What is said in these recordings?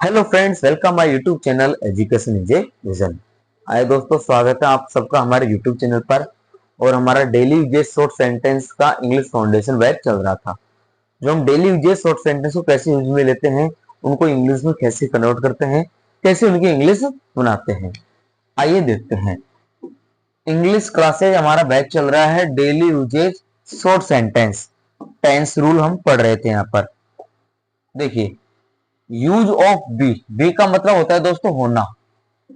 Hello friends, welcome my YouTube channel education is a vision. आए दोस्तों, स्वागत है आप सबका हमारे यूट्यूब चैनल पर। और हमारा डेली यूजेस शॉर्ट सेंटेंस का इंग्लिश फाउंडेशन बैच चल रहा था। जो हम डेली यूजेस शॉर्ट सेंटेंस को कैसे यूज में लेते हैं, उनको इंग्लिश में कैसे कन्वर्ट करते हैं, कैसे उनकी इंग्लिश बनाते हैं, आइए देखते हैं। इंग्लिश क्लासेज हमारा बैच चल रहा है daily uses short sentence. Tense rule हम पढ़ रहे थे। यहाँ पर देखिए, यूज ऑफ बी। बी का मतलब होता है दोस्तों होना।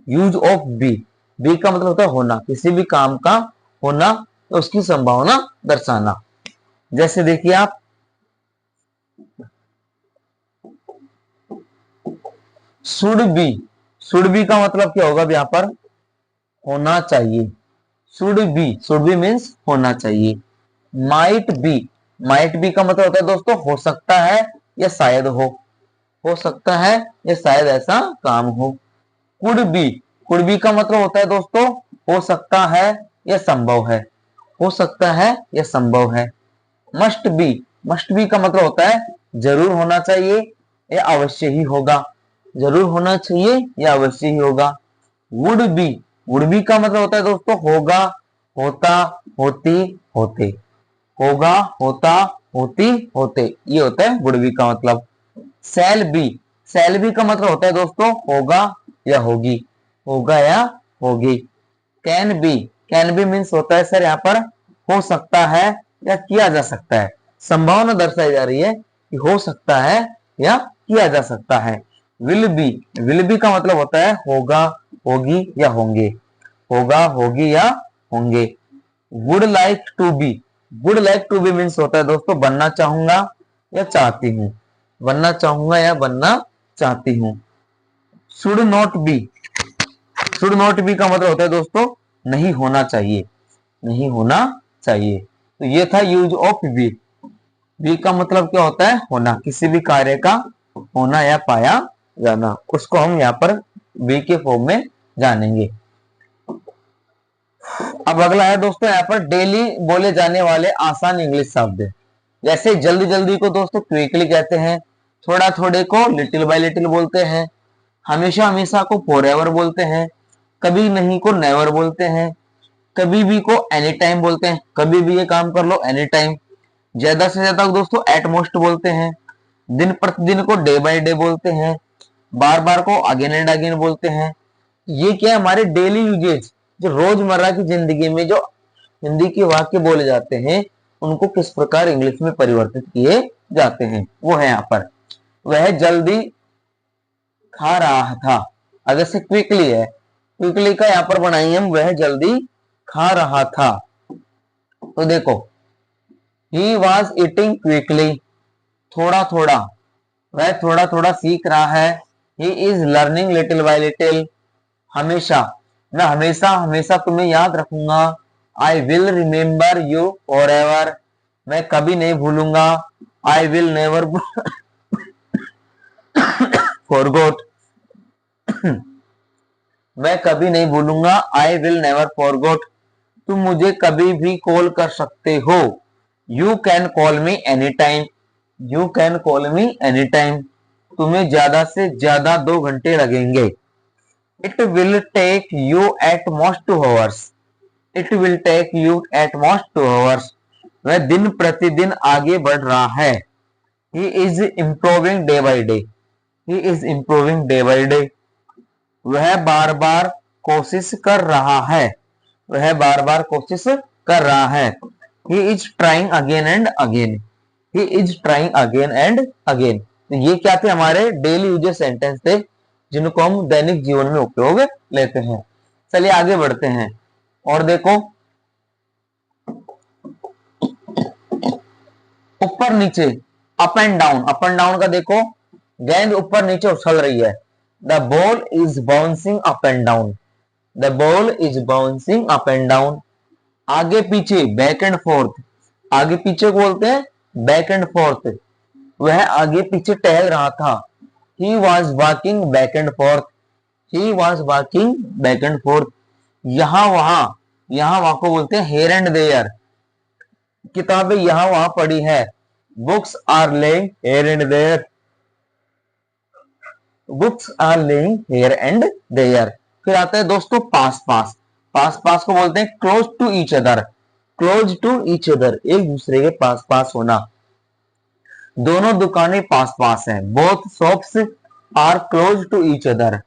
Use of B. बी का मतलब होता है होना, किसी भी काम का होना, तो उसकी संभावना दर्शाना। जैसे देखिए आप, शुड बी। शुड बी का मतलब क्या होगा यहाँ पर? होना चाहिए। शुड बी मीन्स होना चाहिए। Might be. माइट बी का मतलब होता है दोस्तों हो सकता है या शायद हो सकता है या शायद ऐसा काम हो। Could be. कुड बी का मतलब होता है दोस्तों हो सकता है या संभव है। हो सकता है या संभव है। Must be. मस्ट बी का मतलब होता है जरूर होना चाहिए या अवश्य ही होगा। जरूर होना चाहिए या अवश्य ही होगा। Would be. वुड बी का मतलब होता है दोस्तों होगा, होता, होती, होते। होगा, होता, होती, होते, ये होता है वुड बी का मतलब। Cell B. सेल बी का मतलब होता है दोस्तों होगा या होगी। होगा या होगी। Can be. Can be means होता है सर यहाँ पर हो सकता है या किया जा सकता है। संभावना दर्शाई जा रही है कि हो सकता है या किया जा सकता है। Will be. विल बी का मतलब होता है होगा, होगी या होंगे। होगा, होगी या होंगे। Would like to be. Would like to be means होता है दोस्तों बनना चाहूंगा या चाहती हूँ। बनना चाहूंगा या बनना चाहती हूँ। Should not be. Should not be का मतलब होता है दोस्तों नहीं होना चाहिए। नहीं होना चाहिए। तो ये था यूज ऑफ बी। बी का मतलब क्या होता है? होना, किसी भी कार्य का होना या पाया जाना। उसको हम यहाँ पर बी के फॉर्म में जानेंगे। अब अगला है दोस्तों यहाँ पर डेली बोले जाने वाले आसान इंग्लिश शब्द। जैसे जल्दी जल्दी को दोस्तों क्विकली कहते हैं। थोड़ा थोड़े को लिटिल बाय लिटिल बोलते हैं। हमेशा हमेशा को फॉरएवर बोलते हैं। कभी नहीं को नेवर बोलते हैं। कभी भी को एनी टाइम बोलते हैं। कभी भी ये काम कर लो, एनी टाइम। ज्यादा से ज्यादा दोस्तों एट मोस्ट बोलते हैं। दिन प्रतिदिन को डे बाय डे बोलते हैं। बार बार को अगेन एंड अगेन बोलते हैं। ये क्या है? हमारे डेली यूजेज, जो रोजमर्रा की जिंदगी में जो हिंदी के वाक्य बोले जाते हैं, उनको किस प्रकार इंग्लिश में परिवर्तित किए जाते हैं, वो है यहाँ पर। वह जल्दी खा रहा था। अगर से क्विकली है, क्विकली का यहाँ पर बनाएंगे हम वह जल्दी खा रहा था। तो देखो, ही वॉज ईटिंग क्विकली। थोड़ा थोड़ा, वह थोड़ा थोड़ा सीख रहा है। He is learning little by little. हमेशा, मैं हमेशा हमेशा तुम्हें याद रखूंगा। I will remember you forever. मैं कभी नहीं भूलूंगा। I will never forgot. मैं कभी नहीं भूलूंगा। I will never forgot. तुम मुझे कभी भी कॉल कर सकते हो। You can call me any time. You can call me any time. तुम्हें ज्यादा से ज्यादा 2 घंटे लगेंगे। It will take you at most 2 hours। It will take you at most 2 hours। वह दिन प्रतिदिन आगे बढ़ रहा है। He is improving day by day. He is improving day by day. वह बार बार कोशिश कर रहा है। वह बार बार कोशिश कर रहा है। He is trying again and again. He is trying again and again. तो ये क्या थे? हमारे डेली यूजेस सेंटेंस थे, जिनको हम दैनिक जीवन में उपयोग लेते हैं। चलिए आगे बढ़ते हैं और देखो, ऊपर नीचे, up and down. Up and down का देखो, गेंद ऊपर नीचे उछल रही है। The ball is bouncing up and down. The ball is bouncing up and down. आगे पीछे, बैक एंड फोर्थ। आगे पीछे को बोलते हैं बैक एंड फोर्थ। वह आगे पीछे टहल रहा था। He was walking back and fourth. He was walking back and fourth. यहां वहां, यहां वहां को बोलते हैं हेयर एंड देयर। किताबें यहां वहां पड़ी है। Books are laying here and there. Books are laying here and there. फिर आता है दोस्तों पास पास। पास पास को बोलते हैं close to each other. Close to each other, एक दूसरे के पास पास होना। दोनों दुकानें पास पास हैं। Both shops are close to each other.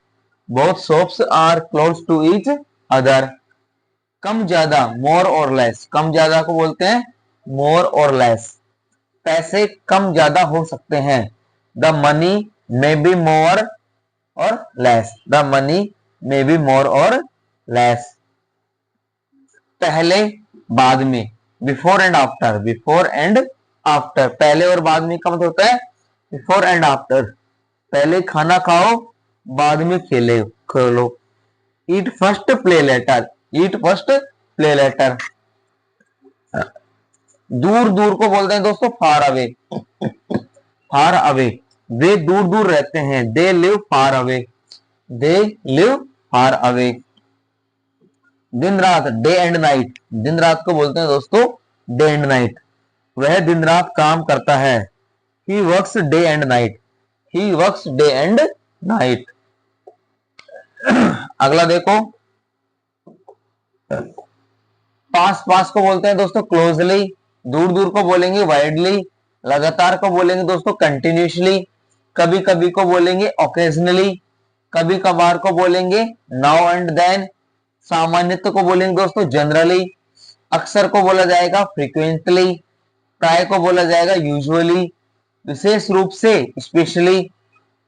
Both shops are close to each other. कम ज्यादा, मोर और लेस। कम ज्यादा को बोलते हैं मोर और लेस। पैसे कम ज्यादा हो सकते हैं। The money may be more और less. The money may be more और लेस। पहले बाद में, before and after. Before and after, पहले और बाद में का मतलब होता है बिफोर एंड आफ्टर। पहले खाना खाओ, बाद में खेलो। Eat first play later. Eat first play later. दूर दूर को बोलते हैं दोस्तों फार अवे। फार अवे, वे दूर दूर रहते हैं। They live far away. They live far away. दिन रात, डे एंड नाइट। दिन रात को बोलते हैं दोस्तों डे एंड नाइट। वह दिन रात काम करता है। He works day and night. He works day and night. अगला देखो, पास पास को बोलते हैं दोस्तों क्लोजली। दूर दूर को बोलेंगे वाइडली। लगातार को बोलेंगे दोस्तों कंटिन्यूसली। कभी कभी को बोलेंगे ओकेजनली। कभी कभार को बोलेंगे नाउ एंड देन। सामान्यतः को बोलेंगे दोस्तों जनरली। अक्सर को बोला जाएगा फ्रीक्वेंटली। प्राय को बोला जाएगा यूजुअली। विशेष रूप से स्पेशली।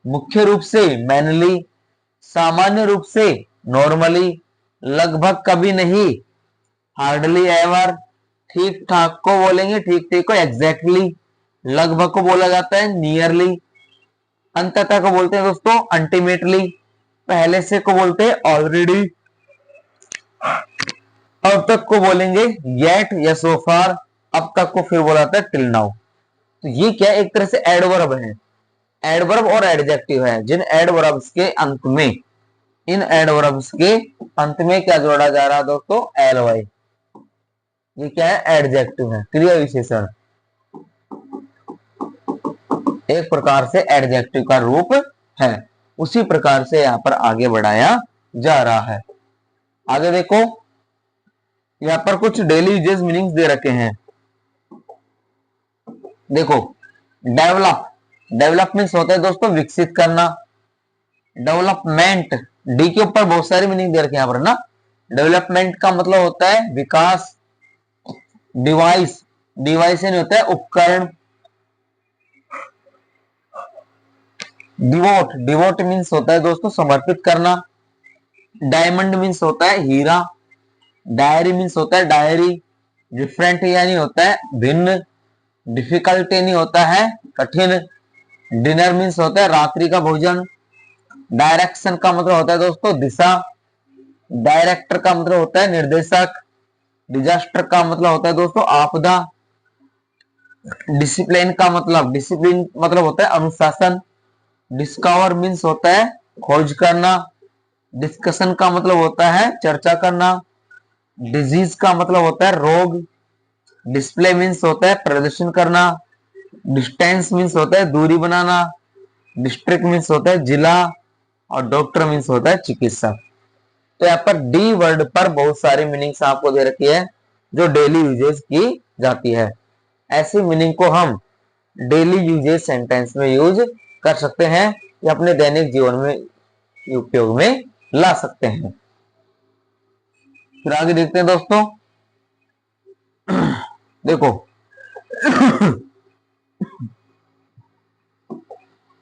मुख्य रूप से मैनली। सामान्य रूप से नॉर्मली। लगभग कभी नहीं हार्डली एवर। ठीक ठाक को बोलेंगे ठीक ठीक को एग्जैक्टली। लगभग को बोला जाता है नियरली। अंततः को बोलते हैं दोस्तों अल्टीमेटली। पहले से को बोलते हैं ऑलरेडी। अब तक को बोलेंगे येट या सो फार। अब तक को फिर बोला जाता है टिल नाउ। तो ये क्या एक तरह से एडवर्ब है। एडवर्ब और एडजेक्टिव है। जिन एडवर्ब्स के अंत में, इन एडवर्ब्स के अंत में क्या जोड़ा जा रहा है दोस्तों, एल वाई। ये क्या है, एडजेक्टिव है, क्रिया विशेषण। एक प्रकार से एडजेक्टिव का रूप है। उसी प्रकार से यहां पर आगे बढ़ाया जा रहा है। आगे देखो, यहां पर कुछ डेली यूजेस मीनिंग्स दे रखे हैं। देखो, डेवलप। डेवलप मीन्स होता है दोस्तों विकसित करना। डेवलपमेंट, डी के ऊपर बहुत सारी मीनिंग दे रखे हैं यहां पर ना। डेवलपमेंट का मतलब होता है विकास। डिवाइस, डिवाइस नहीं होता है उपकरण। डिवोट, डिवोट मीन्स होता है दोस्तों समर्पित करना। डायमंड मीन्स होता है हीरा। डायरी मीन्स होता है डायरी। डिफरेंट यानी होता है भिन्न। डिफिकल्ट यानी होता है कठिन। डिनर मीन्स होता है रात्रि का भोजन। डायरेक्शन का मतलब होता है दोस्तों दिशा। डायरेक्टर का मतलब होता है निर्देशक। डिजास्टर का मतलब होता है दोस्तों आपदा। डिसिप्लिन का मतलब, डिसिप्लिन मतलब होता है अनुशासन। डिस्कवर मीन्स होता है खोज करना। डिस्कशन का मतलब होता है चर्चा करना। डिजीज का मतलब होता है रोग। डिस्प्ले मीन्स होता है प्रदर्शन करना। डिस्टेंस मीन्स होता है दूरी बनाना। डिस्ट्रिक्ट मीन्स होता है जिला। और डॉक्टर मीन्स होता है चिकित्सक। तो यहाँ पर डी वर्ड पर बहुत सारी मीनिंग्स आपको दे रखी है जो डेली यूजेस की जाती है। ऐसी मीनिंग को हम डेली यूजेस सेंटेंस में यूज कर सकते हैं या अपने दैनिक जीवन में उपयोग में ला सकते हैं। फिर आगे देखते हैं दोस्तों। देखो,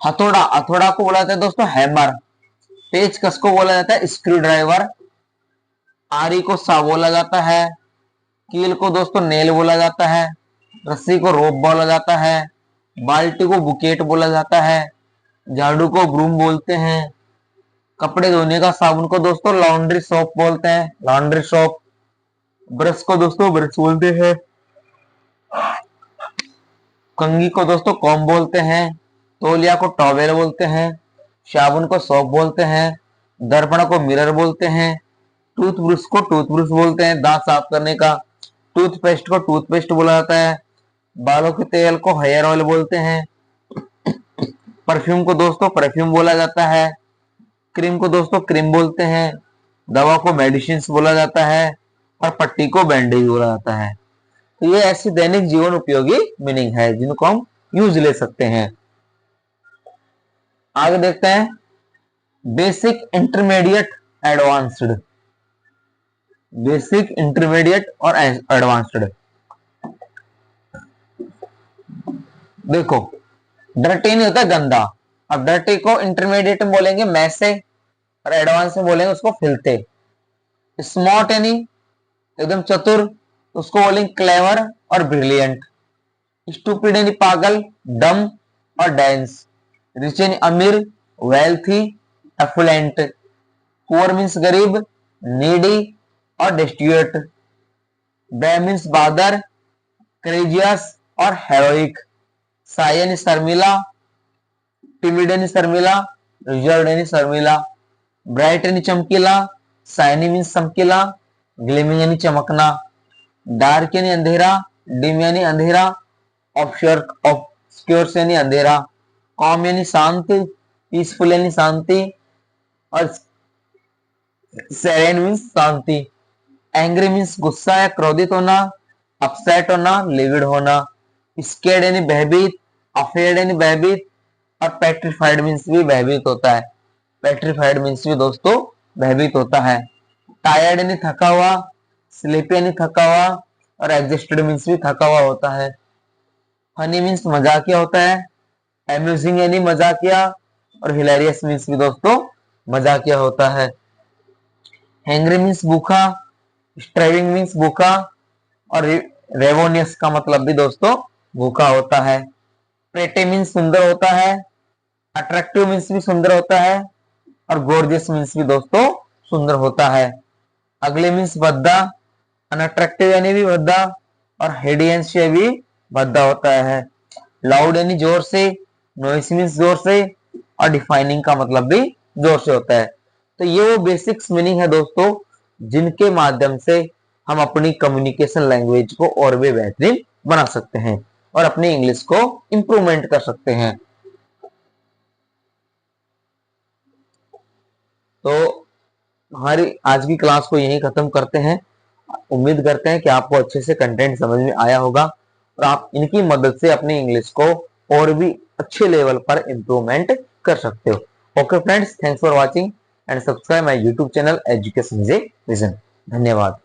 हथौड़ा, हथौड़ा को बोला जाता है दोस्तों हैमर। पेचकस को बोला जाता है स्क्रू ड्राइवर। आरी को सा बोला जाता है। कील को दोस्तों नेल बोला जाता है। रस्सी को रोप बोला जाता है। बाल्टी को बुकेट बोला जाता है। झाड़ू को ब्रूम बोलते हैं। कपड़े धोने का साबुन को दोस्तों लॉन्ड्री सोप बोलते हैं, लॉन्ड्री सोप। ब्रश को दोस्तों ब्रश बोलते हैं। कंघी को दोस्तों कॉम बोलते हैं। तौलिया को टॉवेल बोलते हैं। साबुन को सोप बोलते हैं। दर्पण को मिरर बोलते हैं। टूथब्रश को टूथब्रश बोलते हैं, दांत साफ करने का। टूथपेस्ट को टूथपेस्ट बोला जाता है। बालों के तेल को हेयर ऑयल बोलते हैं। परफ्यूम को दोस्तों परफ्यूम बोला जाता है, क्रीम को दोस्तों क्रीम बोलते हैं, दवा को मेडिसिन बोला जाता है और पट्टी को बैंडेज बोला जाता है। तो ये ऐसी दैनिक जीवन उपयोगी मीनिंग है जिनको हम यूज ले सकते हैं। आगे देखते हैं basic, intermediate, advanced. Basic, intermediate और एडवांस्ड। देखो डर्टी नहीं होता गंदा, अब डर्टी को इंटरमीडिएट में बोलेंगे मैसे और एडवांस में बोलेंगे उसको फिल्थे। स्मार्ट यानी एकदम चतुर, उसको बोलेंगे क्लेवर और ब्रिलियंट। स्टूपिड यानी पागल, डम और डेंस। रिच यानी अमीर, वेल्थी, एफुलेंट। पुअर मीन्स गरीब, नीडी और डेस्टिट्यूट। ब्रेव मीन्स बादर, करेजियस और हेरोइक। साई यानी शर्मिला, टिमिड यानी शर्मिला, रिजर्व यानी शर्मिला। ब्राइट यानी चमकीला, शाइनी मीन्स चमकीला, ग्लिमिंग यानी चमकना। डार्क यानी अंधेरा, डिम यानी अंधेरा, ऑब्सक्योर यानी अंधेरा। कॉम यानी शांत, पीसफुल यानी शांति और सेरेन मीन्स शांति। एंग्री मीन्स गुस्सा या क्रोधित होना, अपसेट होना, लिविड होना। स्केर्ड यानी भयभीत, अफेयर्ड यानी भयभीत और पेट्रिफाइड मीन्स भी भयभीत होता है। पेट्रिफाइड मीन्स भी दोस्तों भयभीत होता है। टायर्ड यानी थका हुआ, स्लीपी यानी थका हुआ और एग्जॉस्टेड मीन्स भी थका हुआ होता है। फनी मीन्स मजाकिया होता है, एम्यूजिंग यानी मजाकिया और हिलेरियस मीन्स भी दोस्तों मजाकिया होता है। हैंग्री मीन्स भूखा, स्ट्राइविंग मीन्स भूखा और रेवोनियस का मतलब भी दोस्तों भूखा होता है। प्रेटी मीन्स सुंदर होता है, अट्रैक्टिव मीन्स भी सुंदर होता है और गोर्जियस मीन्स भी दोस्तों सुंदर होता है। अगले मीन्स भद्दा, अनअट्रैक्टिव यानी भी भद्दा और हेडियंस से भी भद्दा होता है। लाउड यानी जोर से, नॉइस मीन्स जोर से और डिफाइनिंग का मतलब भी जोर से होता है। तो ये वो बेसिक्स मीनिंग है दोस्तों जिनके माध्यम से हम अपनी कम्युनिकेशन लैंग्वेज को और भी बेहतरीन बना सकते हैं और अपनी इंग्लिश को इंप्रूवमेंट कर सकते हैं। तो हमारी आज की क्लास को यहीं खत्म करते हैं। उम्मीद करते हैं कि आपको अच्छे से कंटेंट समझ में आया होगा और आप इनकी मदद से अपनी इंग्लिश को और भी अच्छे लेवल पर इंप्रूवमेंट कर सकते हो। Okay friends, thanks for watching and subscribe my YouTube channel education vision. धन्यवाद।